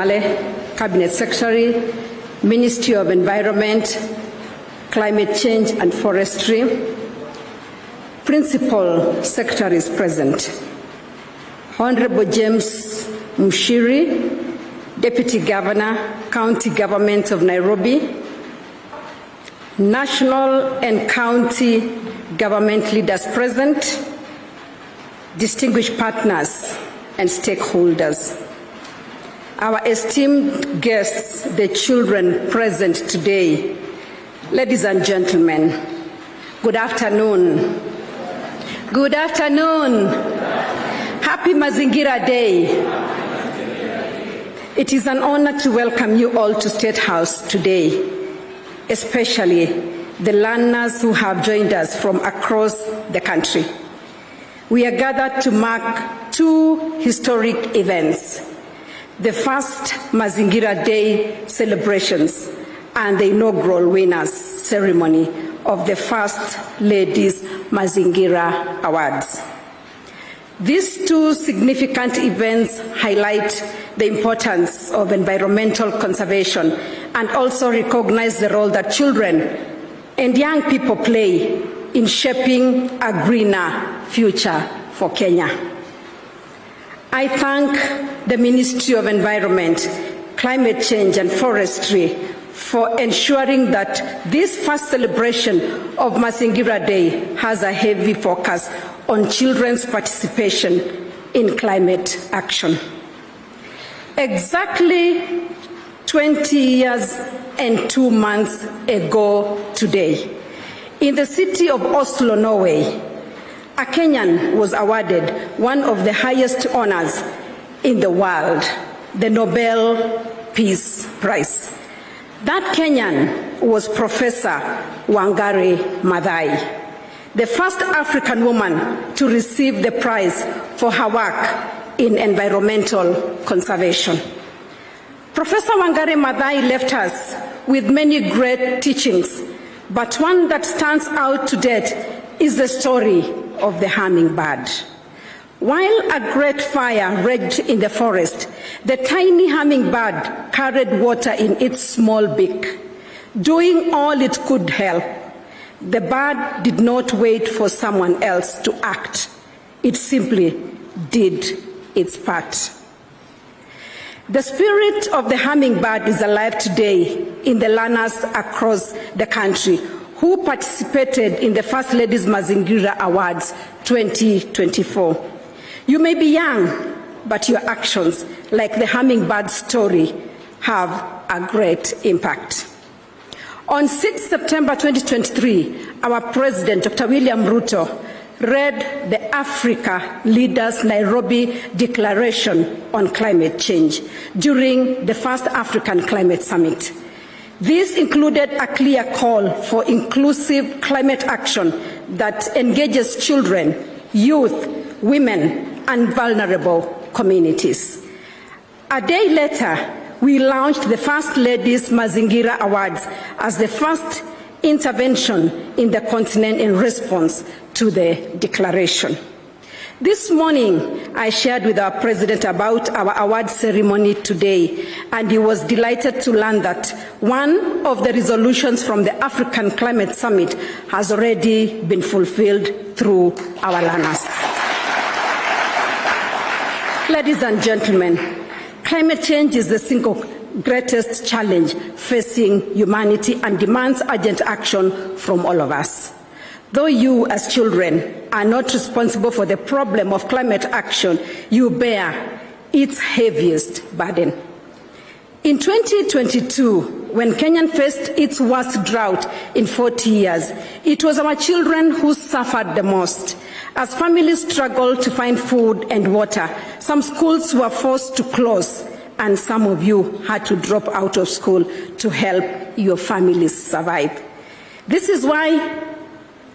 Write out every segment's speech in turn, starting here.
Cabinet Secretary, Ministry of Environment, Climate Change and Forestry, Principal Secretaries present, Honorable James Mushiri, Deputy Governor, County Government of Nairobi, National and County Government leaders present, distinguished partners and stakeholders. Our esteemed guests, the children present today, ladies and gentlemen, good afternoon. Good afternoon. Happy Mazingira Day. It is an honor to welcome you all to State House today, especially the learners who have joined us from across the country. We are gathered to mark two historic events: the first Mazingira Day celebrations and the inaugural winners ceremony of the First Ladies Mazingira Awards. These two significant events highlight the importance of environmental conservation and also recognize the role that children and young people play in shaping a greener future for Kenya. I thank the Ministry of Environment, Climate Change and Forestry for ensuring that this first celebration of Mazingira Day has a heavy focus on children's participation in climate action. Exactly 20 years and 2 months ago today, in the city of Oslo, Norway, a Kenyan was awarded one of the highest honors in the world, the Nobel Peace Prize. That Kenyan was Professor Wangari Maathai, the first African woman to receive the prize for her work in environmental conservation. Professor Wangari Maathai left us with many great teachings, but one that stands out to date is the story of the hummingbird. While a great fire raged in the forest, the tiny hummingbird carried water in its small beak. Doing all it could help, the bird did not wait for someone else to act. It simply did its part. The spirit of the hummingbird is alive today in the learners across the country who participated in the First Ladies Mazingira Awards 2024. You may be young, but your actions, like the hummingbird story, have a great impact. On 6 September 2023, our President, Dr. William Ruto, read the Africa Leaders Nairobi Declaration on Climate Change during the first African Climate Summit. This included a clear call for inclusive climate action that engages children, youth, women, and vulnerable communities. A day later, we launched the First Ladies Mazingira Awards as the first intervention in the continent in response to the declaration. This morning, I shared with our President about our award ceremony today, and he was delighted to learn that one of the resolutions from the African Climate Summit has already been fulfilled through our learners. Ladies and gentlemen, climate change is the single greatest challenge facing humanity and demands urgent action from all of us. Though you, as children, are not responsible for the problem of climate action, you bear its heaviest burden. In 2022, when Kenya faced its worst drought in 40 years, it was our children who suffered the most. As families struggled to find food and water, some schools were forced to close, and some of you had to drop out of school to help your families survive. This is why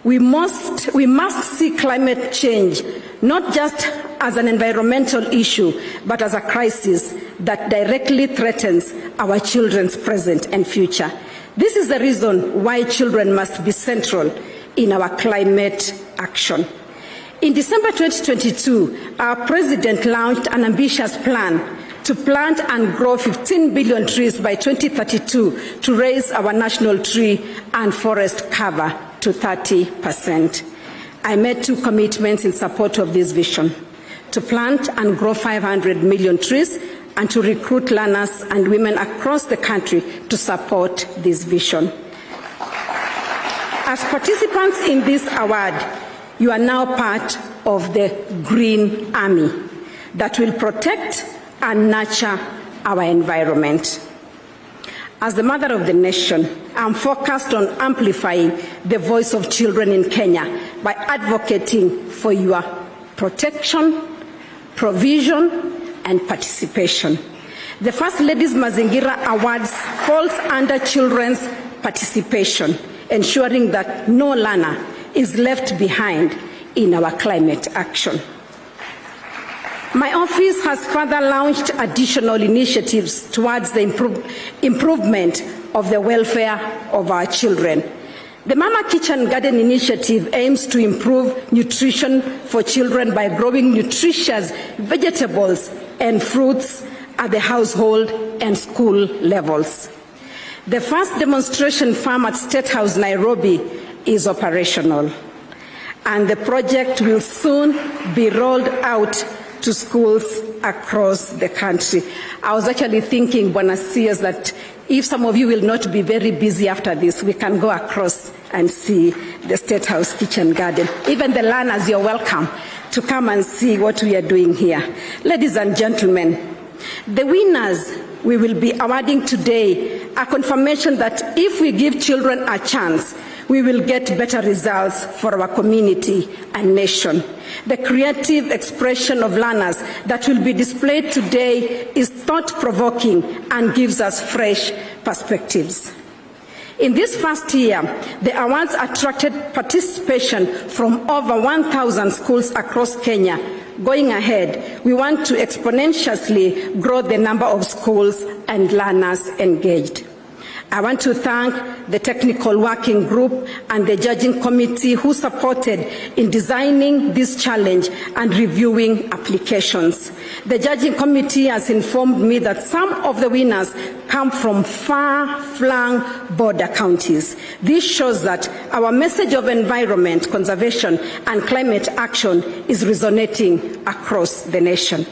we must see climate change not just as an environmental issue, but as a crisis that directly threatens our children's present and future. This is the reason why children must be central in our climate action. In December 2022, our President launched an ambitious plan to plant and grow 15 billion trees by 2032 to raise our national tree and forest cover to 30%. I made 2 commitments in support of this vision: to plant and grow 500 million trees and to recruit learners and women across the country to support this vision. As participants in this award, you are now part of the Green Army that will protect and nurture our environment. As the mother of the nation, I'm focused on amplifying the voice of children in Kenya by advocating for your protection, provision, and participation. The First Lady's Mazingira Awards falls under children's participation, ensuring that no learner is left behind in our climate action. My office has further launched additional initiatives towards the improvement of the welfare of our children. The Mama Kitchen Garden Initiative aims to improve nutrition for children by growing nutritious vegetables and fruits at the household and school levels. The first demonstration farm at State House, Nairobi, is operational, and the project will soon be rolled out to schools across the country. I was actually thinking, Bwana CS, that if some of you will not be very busy after this, we can go across and see the State House Kitchen Garden. Even the learners, you're welcome to come and see what we are doing here. Ladies and gentlemen, the winners we will be awarding today are confirmation that if we give children a chance, we will get better results for our community and nation. The creative expression of learners that will be displayed today is thought-provoking and gives us fresh perspectives. In this first year, the awards attracted participation from over 1,000 schools across Kenya. Going ahead, we want to exponentially grow the number of schools and learners engaged. I want to thank the technical working group and the judging committee who supported in designing this challenge and reviewing applications. The judging committee has informed me that some of the winners come from far-flung border counties. This shows that our message of environment conservation and climate action is resonating across the nation.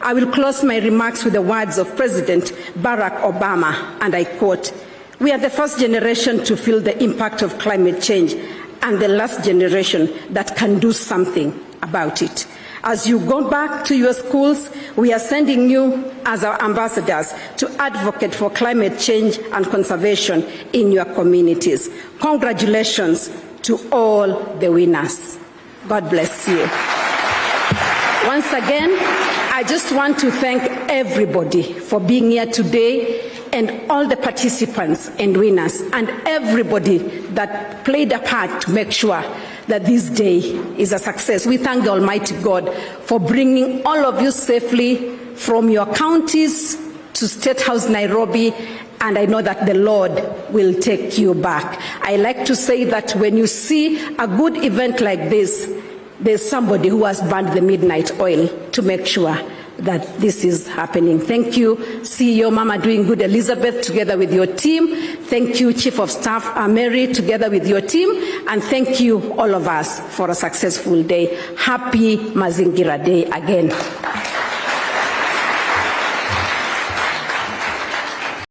I will close my remarks with the words of President Barack Obama, and I quote, "We are the first generation to feel the impact of climate change and the last generation that can do something about it. As you go back to your schools, we are sending you as our ambassadors to advocate for climate change and conservation in your communities." Congratulations to all the winners. God bless you. Once again, I just want to thank everybody for being here today, and all the participants and winners, and everybody that played a part to make sure that this day is a success. We thank the Almighty God for bringing all of you safely from your counties to State House Nairobi, and I know that the Lord will take you back. I like to say that when you see a good event like this, there's somebody who has burned the midnight oil to make sure that this is happening. Thank you, CEO Mama Doing Good Elizabeth, together with your team. Thank you, Chief of Staff Mary, together with your team. And thank you, all of us, for a successful day. Happy Mazingira Day again.